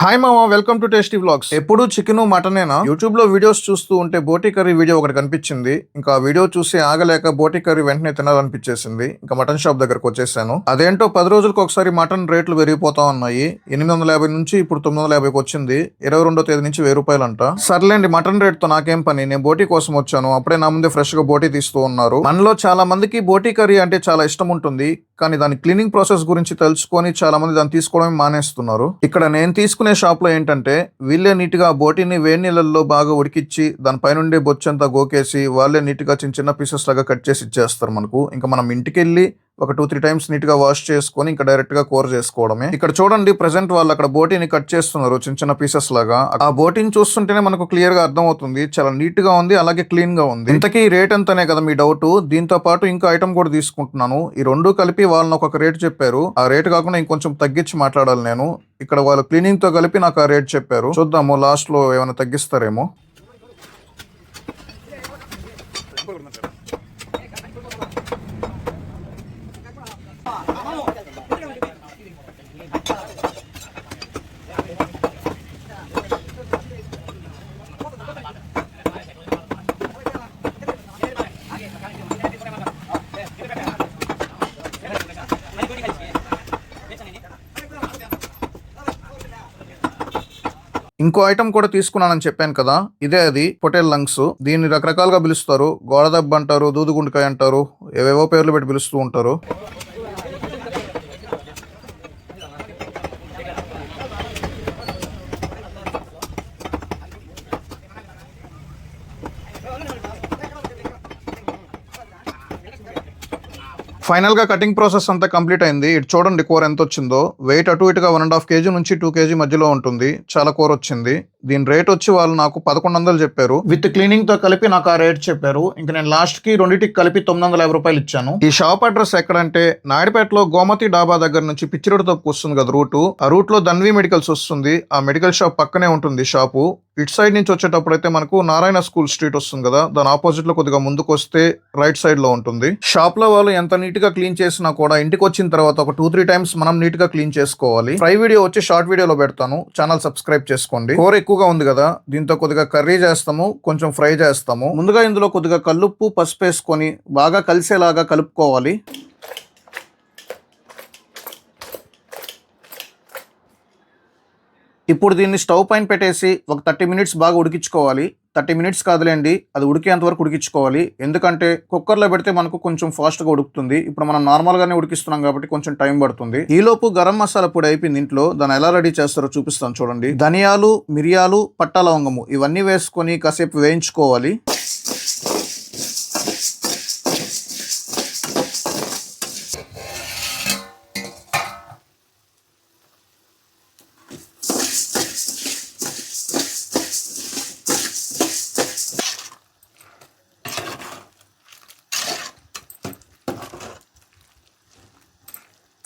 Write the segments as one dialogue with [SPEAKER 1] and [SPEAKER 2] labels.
[SPEAKER 1] Hi మామ, welcome to tasty vlogs. ఎప్పుడు chicken మటనేనా? YouTube లో వీడియోస్ చూస్తూ ఉంటే బోటీ కర్రీ వీడియో ఒకటి కనిపించింది. ఇంకా ఆ వీడియో చూసి ఆగలేక బోటీ కర్రీ వెంటనే తినాలనిపించేసింది. ఇంకా మటన్ షాప్ దగ్గరకు వచ్చేసాను. అదేంటో 10 రోజులకు ఒకసారి మటన్ రేట్లు పెరిగిపోతా ఉన్నాయి. 850 నుంచి ఇప్పుడు 950కి వచ్చింది. 22వ తేదీ నుంచి ₹1000 అంట. సర్లేండి, మటన్ రేట్ తో నాకేం పని, నేను బోటీ కోసం వచ్చాను. అప్పుడే నా ముందే ఫ్రెష్ గా బోటీ తీస్తూ ఉన్నారు. మనలో చాలా మందికి బోటీ కర్రీ అంటే చాలా ఇష్టం ఉంటుంది. కానీ దాని క్లీనింగ్ ప్రాసెస్ గురించి తెలుసుకొని చాలా మంది దాన్ని తీసుకోవడం మానేస్తున్నారు. ఇక్కడ నేను తీసుకునే షాప్ లో ఏంటంటే వీళ్ళే నీట్ గా బోటీని వేడి నీళ్ళల్లో బాగా ఉడికిచ్చి దానిపైనుండే బొచ్చంతా గోకేసి వాళ్ళే నీట్ గా చిన్న చిన్న పీసెస్ లాగా కట్ చేసి ఇచ్చేస్తారు మనకు. ఇంకా మనం ఇంటికి వెళ్ళి ఒక 2-3 టైమ్స్ నీట్ గా వాష్ చేసుకొని ఇంకా డైరెక్ట్ గా కూర చేసుకోవడమే. ఇక్కడ చూడండి, ప్రెసెంట్ వాళ్ళు అక్కడ బోటీని కట్ చేస్తున్నారు చిన్న చిన్న పీసెస్ లాగా. ఆ బోటీని చూస్తుంటేనే మనకు క్లియర్ గా అర్థం అవుతుంది, చాలా నీట్ గా ఉంది, అలాగే క్లీన్ గా ఉంది. ఇంతకీ రేట్ ఎంతనే కదా మీ డౌట్. దీంతో పాటు ఇంకా ఐటమ్ కూడా తీసుకుంటున్నాను. ఈ రెండు కలిపి వాళ్ళని ఒక రేట్ చెప్పారు. ఆ రేట్ కాకుండా ఇంకొంచెం తగ్గించి మాట్లాడాలి నేను. ఇక్కడ వాళ్ళు క్లీనింగ్ తో కలిపి నాకు ఆ రేట్ చెప్పారు. చూద్దాము లాస్ట్ లో ఏమైనా తగ్గిస్తారేమో. ఇంకో ఐటమ్ కూడా తీసుకున్నానని చెప్పాను కదా, ఇదే అది పొటేల్ లంగ్స్. దీన్ని రకరకాలుగా పిలుస్తారు. గోడదబ్బ అంటారు, దూదుగుండకాయ అంటారు, ఏవేవో పేర్లు పెట్టి పిలుస్తూ ఉంటారు. ఫైనల్ గా కటింగ్ ప్రాసెస్ అంతా కంప్లీట్ అయింది. ఇటు చూడండి కూర ఎంత వచ్చిందో. వెయిట్ అటు ఇటుగా 1.5 kg నుంచి 2 kg మధ్యలో ఉంటుంది. చాలా కూర వచ్చింది. దీని రేట్ వచ్చి వాళ్ళు నాకు 1100 చెప్పారు. విత్ క్లీనింగ్ తో కలిపి నాకు ఆ రేట్ చెప్పారు. ఇంకా నేను లాస్ట్ కి రెండింటికి కలిపి ₹950 ఇచ్చాను. ఈ షాప్ అడ్రస్ ఎక్కడంటే నాయుడుపేటలో గోమతి డాబా దగ్గర నుంచి పిచ్చిరోడ్ తప్పు వస్తుంది కదా రూట్. ఆ రూట్ లో ధన్వి మెడికల్స్ వస్తుంది. ఆ మెడికల్ షాప్ పక్కనే ఉంటుంది షాపు. ఇటు సైడ్ నుంచి వచ్చేటప్పుడు అయితే మనకు నారాయణ స్కూల్ స్ట్రీట్ వస్తుంది కదా, దాని ఆపోజిట్ లో కొద్దిగా ముందుకు వస్తే రైట్ సైడ్ లో ఉంటుంది. షాప్ లో వాళ్ళు ఎంత నీట్ గా క్లీన్ చేసినా కూడా ఇంటికి వచ్చిన తర్వాత ఒక 2-3 టైమ్స్ మనం నీట్ గా క్లీన్ చేసుకోవాలి. ఫ్రై వీడియో వచ్చి షార్ట్ వీడియోలో పెడతాను, ఛానల్ సబ్స్క్రైబ్ చేసుకోండి. కూర ఎక్కువగా ఉంది కదా, దీంతో కొద్దిగా కర్రీ చేస్తాము, కొంచెం ఫ్రై చేస్తాము. ముందుగా ఇందులో కొద్దిగా కల్లుప్పు పసుపు వేసుకొని బాగా కలిసేలాగా కలుపుకోవాలి. ఇప్పుడు దీన్ని స్టవ్ పైన పెట్టేసి ఒక 30 మినిట్స్ బాగా ఉడికించుకోవాలి. 30 మినిట్స్ కాదులేండి, అది ఉడికేంత వరకు ఉడికించుకోవాలి. ఎందుకంటే కుక్కర్లో పెడితే మనకు కొంచెం ఫాస్ట్గా ఉడుకుతుంది. ఇప్పుడు మనం నార్మల్గానే ఉడికిస్తున్నాం కాబట్టి కొంచెం టైం పడుతుంది. ఈలోపు గరం మసాలా పొడి అయిపోయింది ఇంట్లో. దాన్ని ఎలా రెడీ చేస్తారో చూపిస్తాను చూడండి. ధనియాలు, మిరియాలు, పట్టా లవంగము ఇవన్నీ వేసుకొని కాసేపు వేయించుకోవాలి.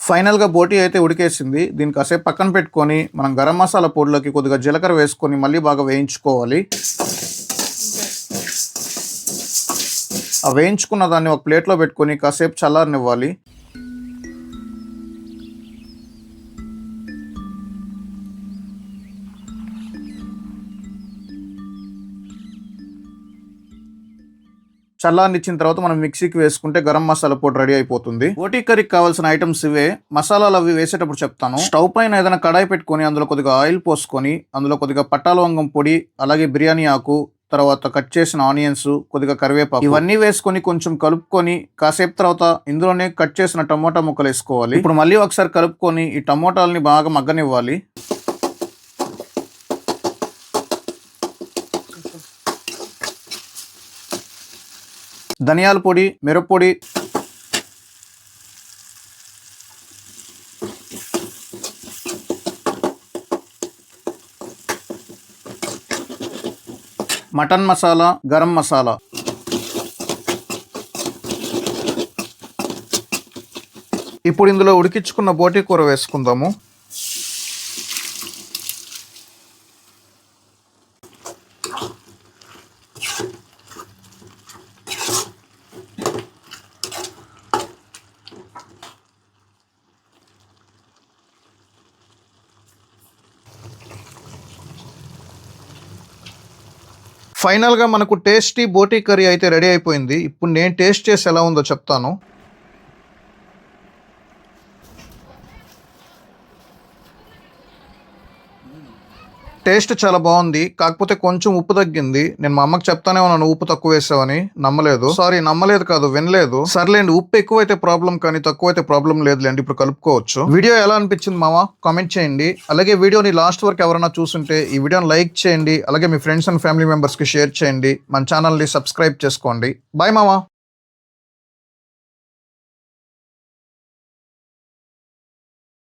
[SPEAKER 1] ఫైనల్ గా బోటీ అయితే ఉడికేసింది. దీన్ని కాసేపు పక్కన పెట్టుకొని మనం గరం మసాలా పొడిలోకి కొద్దిగా జీలకర్ర వేసుకొని మళ్ళీ బాగా వేయించుకోవాలి. ఆ వేయించుకున్న దాన్ని ఒక ప్లేట్లో పెట్టుకొని కాసేపు చల్లారనివ్వాలి. చల్లారనిచ్చిన తర్వాత మనం మిక్సీకి వేసుకుంటే గరం మసాలా పొడి రెడీ అయిపోతుంది. బోటీ కర్రీకి కావాల్సిన ఐటమ్స్ ఇవే. మసాలాలు అవి వేసేటప్పుడు చెప్తాను. స్టవ్ పైన ఏదైనా కడాయి పెట్టుకొని అందులో కొద్దిగా ఆయిల్ పోసుకొని అందులో కొద్దిగా పట్టా లవంగం పొడి, అలాగే బిర్యానీ ఆకు, తర్వాత కట్ చేసిన ఆనియన్స్, కొద్దిగా కరివేపాకు ఇవన్నీ వేసుకొని కొంచెం కలుపుకొని కాసేపు తర్వాత ఇందులోనే కట్ చేసిన టమోటా ముక్కలు వేసుకోవాలి. ఇప్పుడు మళ్ళీ ఒకసారి కలుపుకొని ఈ టమోటాలని బాగా మగ్గనివ్వాలి. ధనియాల పొడి, మిరప్పొడి, మటన్ మసాలా, గరం మసాలా, ఇప్పుడు ఇందులో ఉడికించుకున్న బోటీ కూర వేసుకుందాము. ఫైనల్ గా మనకు టేస్టీ బోటీ కర్రీ అయితే రెడీ అయిపోయింది. ఇప్పుడు నేను టేస్ట్ చేసి ఎలా ఉందో చెప్తాను. టేస్ట్ చాలా బాగుంది. కాకపోతే కొంచెం ఉప్పు తగ్గింది. నేను మా అమ్మకి చెప్తానే ఉన్నాను ఉప్పు తక్కువ వేసావని. నమ్మలేదు కాదు, వినలేదు. సర్లేండి, ఉప్పు ఎక్కువైతే ప్రాబ్లం కానీ తక్కువైతే ప్రాబ్లం లేదులేండి. ఇప్పుడు కలుపుకోవచ్చు. వీడియో ఎలా అనిపించింది మామ కామెంట్ చేయండి. అలాగే వీడియోని లాస్ట్ వరకు ఎవరైనా చూస్తుంటే ఈ వీడియోని లైక్ చేయండి. అలాగే మీ ఫ్రెండ్స్ అండ్ ఫ్యామిలీ మెంబర్స్ కి షేర్ చేయండి. మన ఛానల్ ని సబ్స్క్రైబ్ చేసుకోండి. బాయ్ మామ.